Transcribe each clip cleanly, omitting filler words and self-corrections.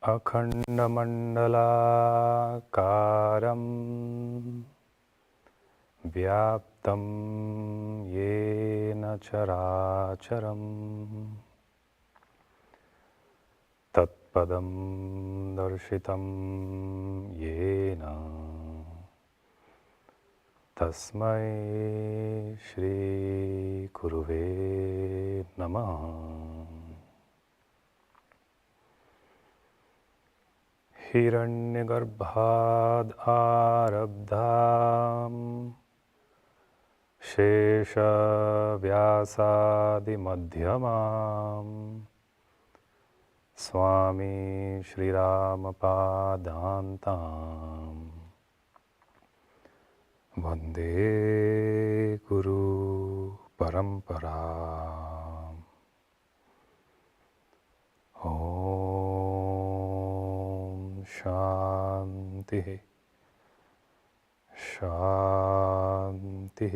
Akhandamandalakaram Vyaptam Yena Characharam Tatpadam Darshitam Yena Tasmai Shri Guruve Namaha. Hiranyagarbhad arabdham Shesha Vyasadi Madhyamam Swami Shri Ramapadantam Vande Guru Paramparam. Shanti, Shanti,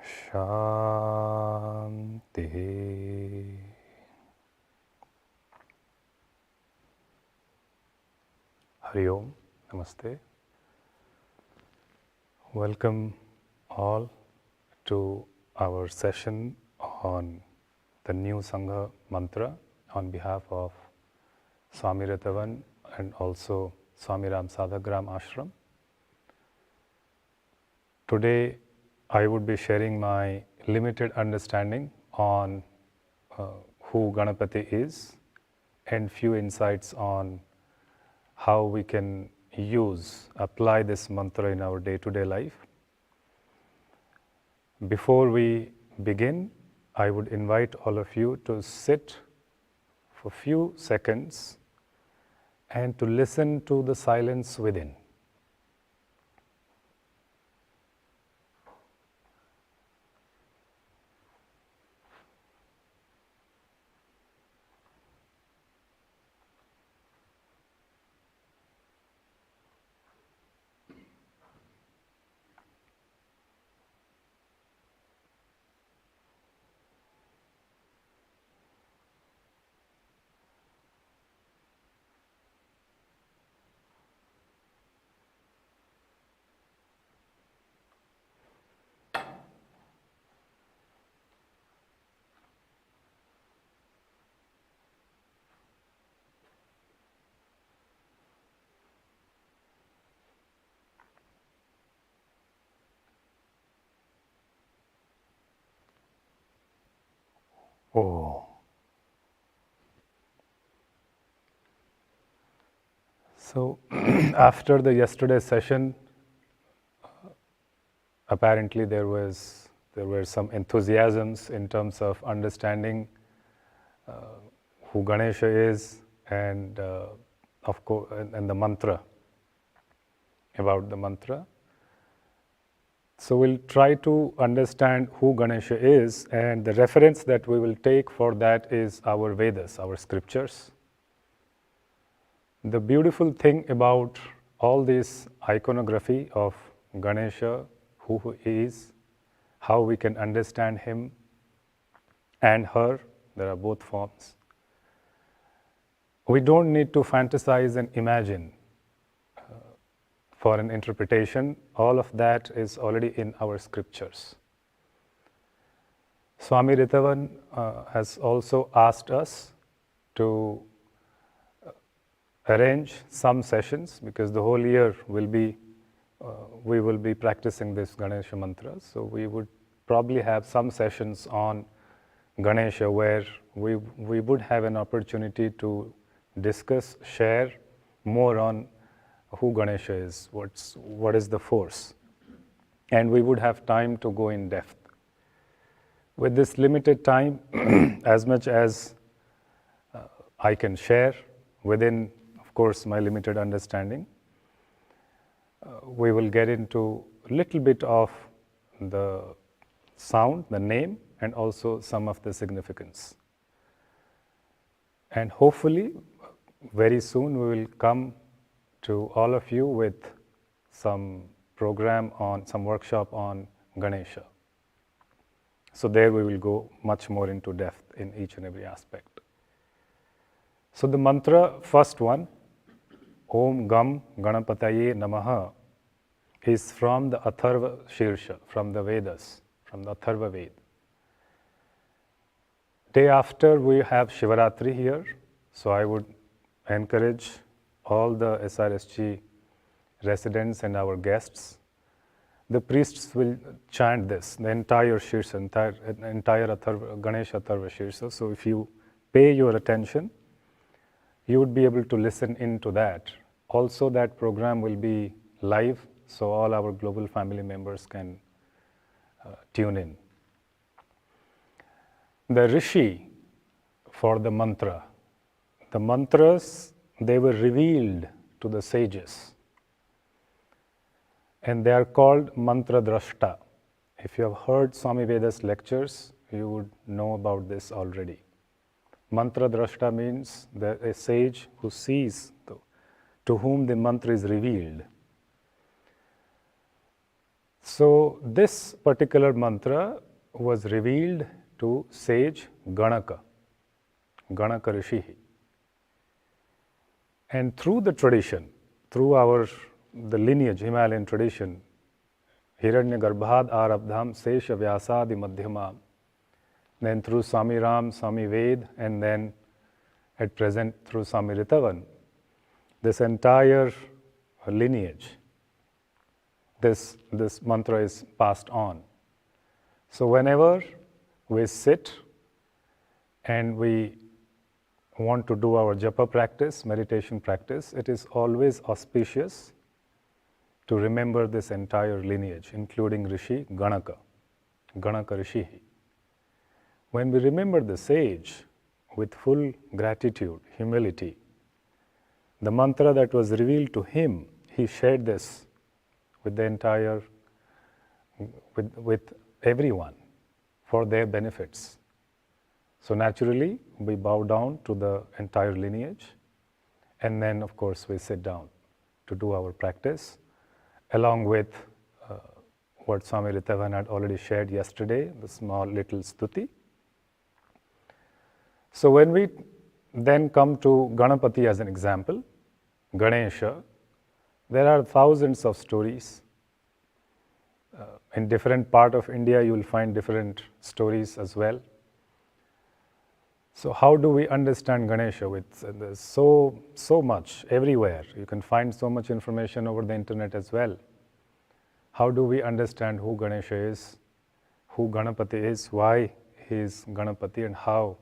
Shanti. Hari Om, Namaste. Welcome all to our session on the new Sangha mantra on behalf of Swami Ritavan and also Swami Ram Sadhagram Ashram. Today I would be sharing my limited understanding on who Ganapati is and few insights on how we can apply this mantra in our day-to-day life. Before we begin, I would invite all of you to sit for a few seconds and to listen to the silence within. Oh. So after the yesterday's session, apparently there were some enthusiasms in terms of understanding who Ganesha is and of course and the mantra, about the mantra. So we'll try to understand who Ganesha is, and the reference that we will take for that is our Vedas, our scriptures. The beautiful thing about all this iconography of Ganesha, who he is, how we can understand him and her, there are both forms. We don't need to fantasize and imagine for an interpretation. All of that is already in our scriptures. Swami Ritavan has also asked us to arrange some sessions, because the whole year we will be practicing this Ganesha mantra. So we would probably have some sessions on Ganesha where we would have an opportunity to discuss, share more on who Ganesha is, what is the force, and we would have time to go in depth. With this limited time, as much as I can share within, of course, my limited understanding, we will get into a little bit of the sound, the name, and also some of the significance. And hopefully, very soon we will come to all of you with some program on, some workshop on Ganesha. So there we will go much more into depth in each and every aspect. So the mantra, first one, Om Gam Ganapataye Namaha, is from the Atharva Shirsha, from the Vedas, from the Atharva Ved. Day after we have Shivaratri here, so I would encourage all the SRSG residents and our guests. The priests will chant this, the entire Shirsha, entire Atharva, Ganesha Atharva Shirsha. So if you pay your attention, you would be able to listen into that. Also, that program will be live, so all our global family members can tune in. The Rishi for the mantra. The mantras, they were revealed to the sages. And they are called mantra drashta. If you have heard Swami Veda's lectures, you would know about this already. Mantra drashta means a sage who sees, to whom the mantra is revealed. So this particular mantra was revealed to sage Ganaka, Ganaka Rishi. And through the tradition, through the lineage, Himalayan tradition, Hiranya Garbhad Arabdham Sesha Vyasadi Madhyamam, then through Swami Ram, Swami Ved, and then at present through Swami Ritavan, this entire lineage, this mantra is passed on. So whenever we sit and we want to do our japa practice, meditation practice, it is always auspicious to remember this entire lineage, including Rishi Ganaka, Ganaka Rishi. When we remember the sage with full gratitude, humility, the mantra that was revealed to him, he shared this with the entire, with everyone for their benefits. So naturally, we bow down to the entire lineage, and then of course we sit down to do our practice, along with what Swami Ritavan had already shared yesterday, the small little stuti. So when we then come to Ganapati as an example, Ganesha, there are thousands of stories. In different part of India, you will find different stories as well. So how do we understand Ganesha? There's so much everywhere. You can find so much information over the internet as well. How do we understand who Ganesha is, who Ganapati is, why he is Ganapati, and how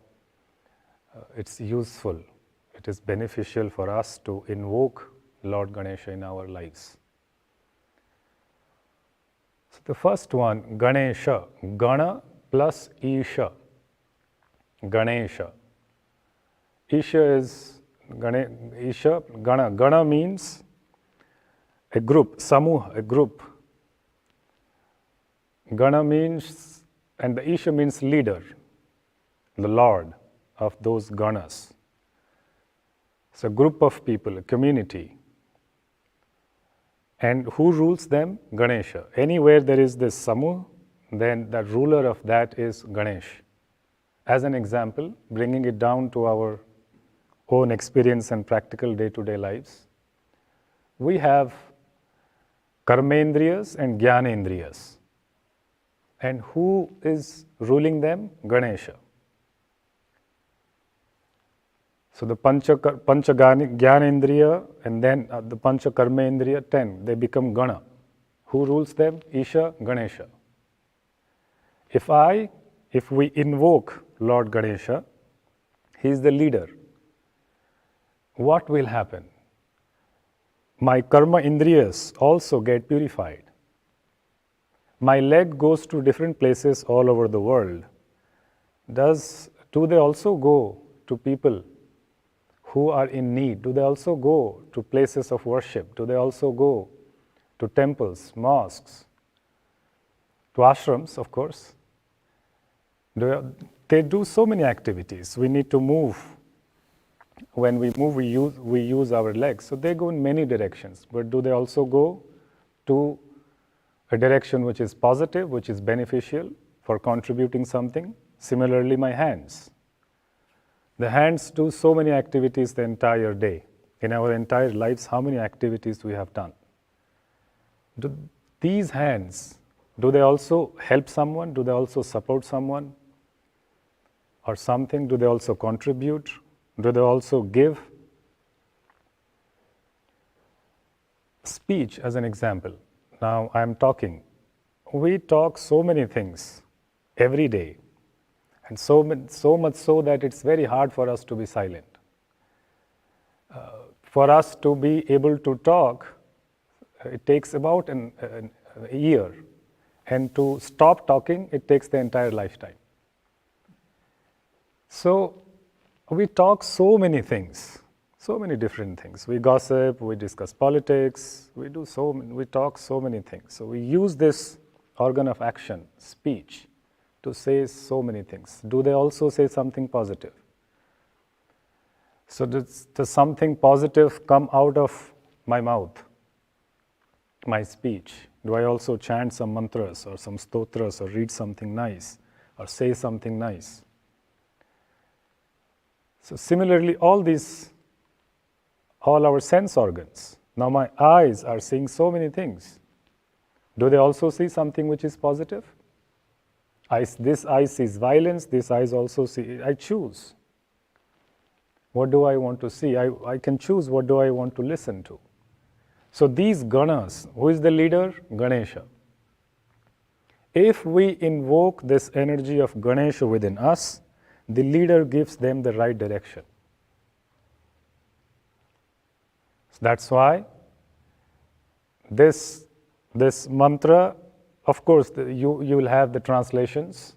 it's useful, it is beneficial for us to invoke Lord Ganesha in our lives. So the first one, Ganesha, Gana plus Isha, Ganesha. Isha is Isha, Gana. Gana means a group, Samuha, a group. Gana means, and the Isha means leader, the Lord of those Ganas. It's a group of people, a community. And who rules them? Ganesha. Anywhere there is this Samuh, then the ruler of that is Ganesh. As an example, bringing it down to our own experience and practical day-to-day lives, we have Karmendriyas and Jnanendriyas. And who is ruling them? Ganesha. So the Pancha Jnanendriya and then the Pancha Karmendriya, 10, they become Gana. Who rules them? Isha, Ganesha. If we invoke Lord Ganesha, he is the leader. What will happen? My karma indriyas also get purified. My leg goes to different places all over the world. Do they also go to people who are in need? Do they also go to places of worship? Do they also go to temples, mosques, to ashrams, of course? They do so many activities. We need to move when we move, we use our legs. So they go in many directions, but do they also go to a direction which is positive, which is beneficial for contributing something? Similarly, my hands. The hands do so many activities the entire day. In our entire lives, how many activities we have done? Do these hands, do they also help someone? Do they also support someone or something? Do they also contribute? Do they also give? Speech as an example. Now I'm talking. We talk so many things every day, and so much so that it's very hard for us to be silent. For us to be able to talk, it takes about a year, and to stop talking, it takes the entire lifetime. So we talk so many things, so many different things. We gossip, we discuss politics, we talk so many things. So we use this organ of action, speech, to say so many things. Do they also say something positive? So does something positive come out of my mouth, my speech? Do I also chant some mantras or some stotras or read something nice or say something nice? So similarly, all our sense organs. Now my eyes are seeing so many things. Do they also see something which is positive? This eye sees violence, this eye also sees, I choose. What do I want to see? I can choose what do I want to listen to. So these ganas, who is the leader? Ganesha. If we invoke this energy of Ganesha within us, the leader gives them the right direction. So that's why this mantra, of course, you will have the translations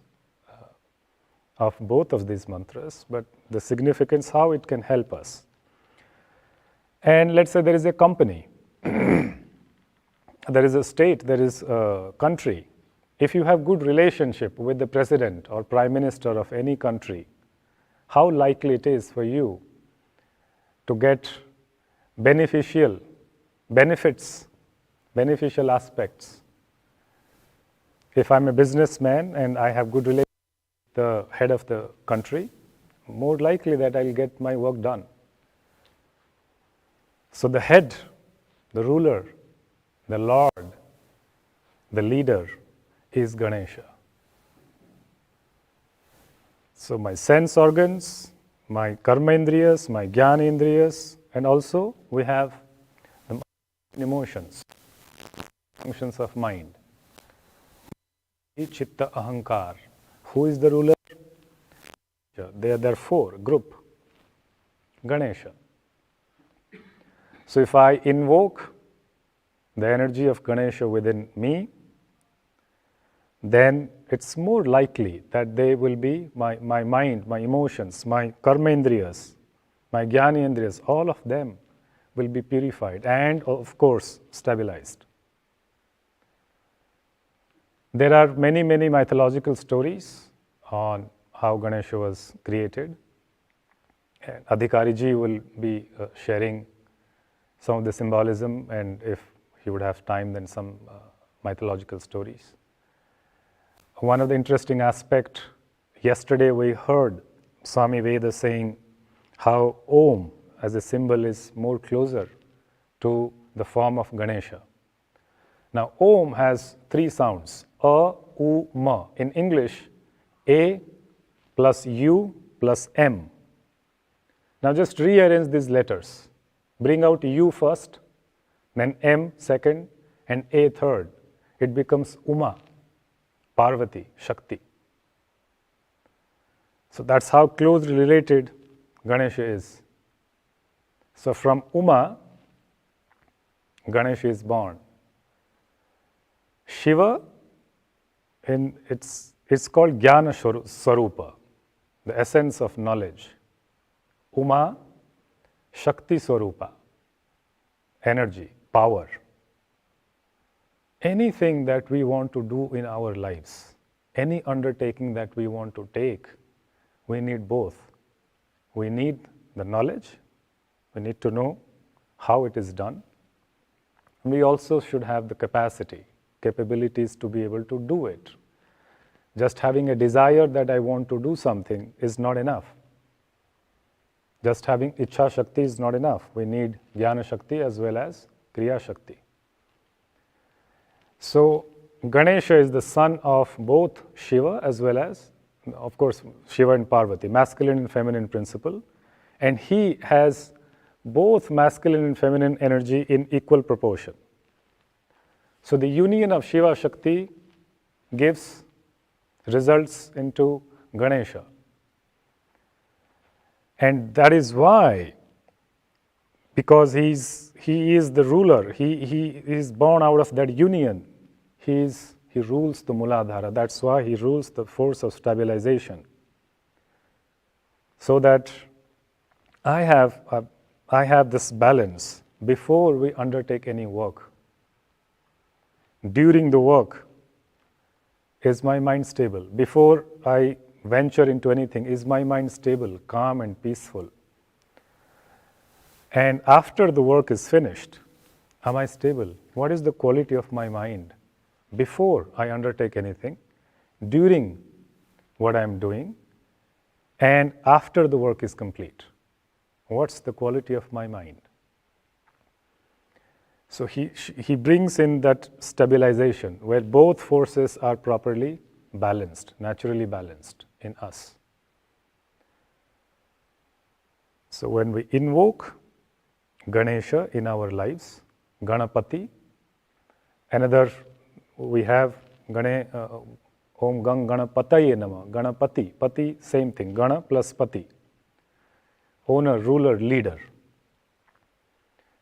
of both of these mantras, but the significance, how it can help us. And let's say there is a company, there is a state, there is a country. If you have good relationship with the president or prime minister of any country, how likely it is for you to get beneficial aspects. If I'm a businessman and I have good relationship with the head of the country, more likely that I'll get my work done. So the head, the ruler, the Lord, the leader is Ganesha. So my sense organs, my karmendriyas, my jnanendriyas, and also we have the emotions, functions of mind. Chitta ahankar. Who is the ruler? They are four, group, Ganesha. So if I invoke the energy of Ganesha within me, then it's more likely that they will be my mind, my emotions, my karmendriyas, my jnanendriyas, all of them will be purified and, of course, stabilized. There are many mythological stories on how Ganesha was created. And Adhikari ji will be sharing some of the symbolism, and if he would have time, then some mythological stories. One of the interesting aspects, yesterday we heard Swami Veda saying how Om as a symbol is more closer to the form of Ganesha. Now Om has three sounds, A, U, Ma. In English, A plus U plus M. Now just rearrange these letters. Bring out U first, then M second, and A third. It becomes Uma, Parvati, Shakti. So that's how closely related Ganesha is. So from Uma, Ganesha is born. Shiva, it's called Jnana Swarupa, the essence of knowledge. Uma, Shakti Swarupa, energy, power. Anything that we want to do in our lives, any undertaking that we want to take, we need both. We need the knowledge, we need to know how it is done. And we also should have the capabilities to be able to do it. Just having a desire that I want to do something is not enough. Just having Ichha Shakti is not enough. We need Jnana Shakti as well as Kriya Shakti. So, Ganesha is the son of both Shiva as well as, of course, Shiva and Parvati, masculine and feminine principle. And he has both masculine and feminine energy in equal proportion. So, the union of Shiva Shakti results into Ganesha. And that is why, because he is the ruler, he is born out of that union. He rules the Muladhara. That's why he rules the force of stabilization. So that I have this balance before we undertake any work. During the work, is my mind stable? Before I venture into anything, is my mind stable, calm and peaceful? And after the work is finished, am I stable? What is the quality of my mind before I undertake anything, during what I am doing, and after the work is complete? What's the quality of my mind? So he brings in that stabilization where both forces are properly balanced, naturally balanced in us. So when we invoke Ganesha in our lives, Ganapati, we have Om Gang Ganapataye Nama, Ganapati, Pati, same thing, Gana plus Pati, owner, ruler, leader.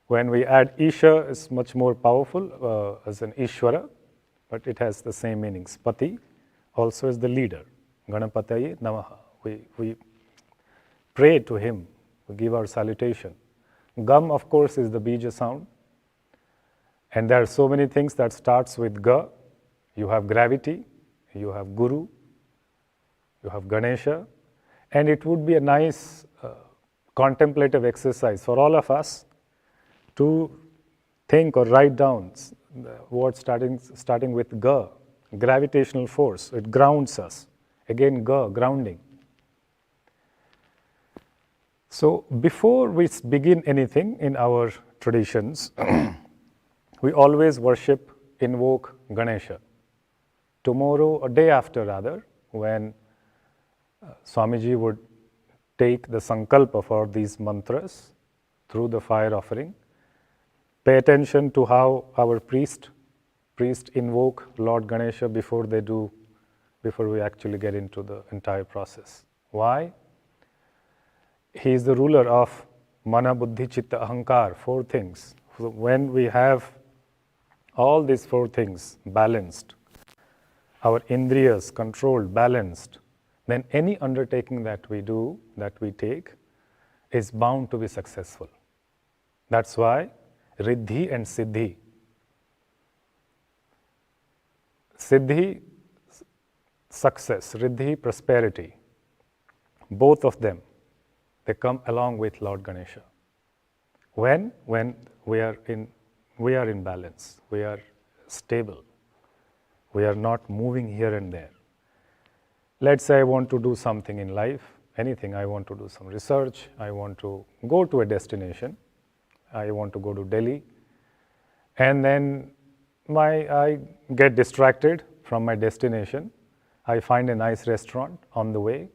When we add Isha, it's much more powerful as an Ishvara, but it has the same meanings. Pati also is the leader. Ganapataye Namaha. We pray to him, we give our salutation. Gam, of course, is the Bija sound. And there are so many things that starts with Ga. You have gravity, you have Guru, you have Ganesha. And it would be a nice contemplative exercise for all of us to think or write down words starting with Ga, gravitational force. It grounds us. Again, Ga, grounding. So before we begin anything in our traditions, we always worship, invoke Ganesha. Tomorrow, or day after rather, when Swamiji would take the sankalpa for these mantras through the fire offering, pay attention to how our priests invoke Lord Ganesha before we actually get into the entire process. Why? He is the ruler of Mana, Buddhi, Chitta, Ahankar, 4 things. So when we have all these 4 things balanced, our indriyas controlled, balanced, then any undertaking that we do, that we take, is bound to be successful. That's why Riddhi and Siddhi. Siddhi, success, Riddhi, prosperity. Both of them, they come along with Lord Ganesha. When we are in balance, we are stable, we are not moving here and there. Let's say I want to do something in life, anything, I want to do some research, I want to go to a destination, I want to go to Delhi, and then I get distracted from my destination. I find a nice restaurant on the way,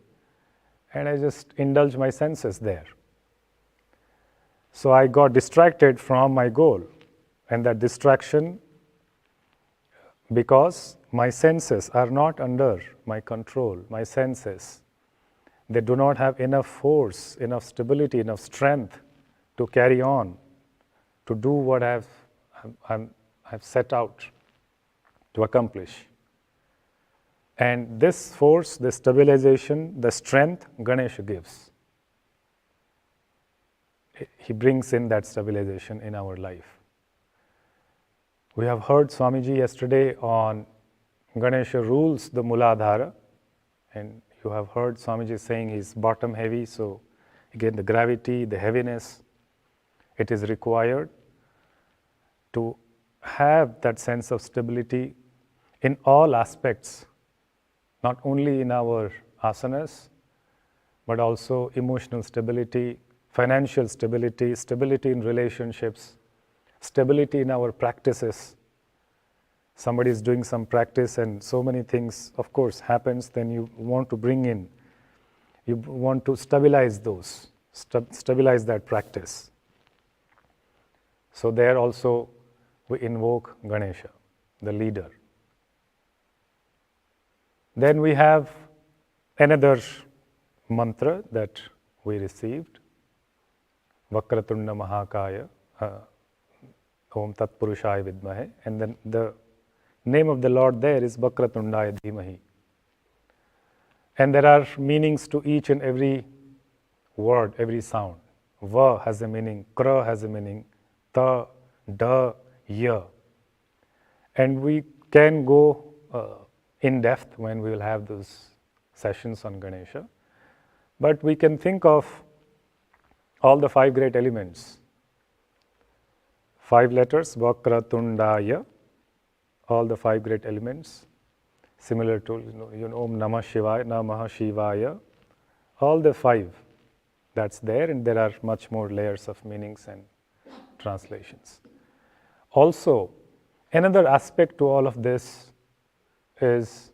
and I just indulge my senses there. So I got distracted from my goal, and that distraction, because my senses are not under my control, my senses, they do not have enough force, enough stability, enough strength to carry on, to do what I've set out to accomplish. And this force, the stabilization, the strength, Ganesha gives. He brings in that stabilization in our life. We have heard Swamiji yesterday on Ganesha rules the Muladhara, and you have heard Swamiji saying he's bottom heavy, so Again, the gravity, the heaviness, it is required to have that sense of stability in all aspects, not only in our asanas, but also emotional stability, financial stability, stability in relationships, stability in our practices. Somebody is doing some practice and so many things, of course, happens, then you want to bring in, you want to stabilize those, stabilize that practice. So there also we invoke Ganesha, the leader. Then we have another mantra that we received, Vakratunda Mahakaya, Om Tat Purushaya Vidmahe, and then the name of the Lord there is Vakratundaya Dhimahi. And there are meanings to each and every word, every sound. Va has a meaning, Kra has a meaning, Ta, Da, Ya. And we can go in depth when we will have those sessions on Ganesha. But we can think of all the 5 great elements. 5 letters, Vakratundaya, all the 5 great elements, similar to Om Namah Shivaya, Namah Shivaya, all the 5 that's there, and there are much more layers of meanings and translations. Also, another aspect to all of this is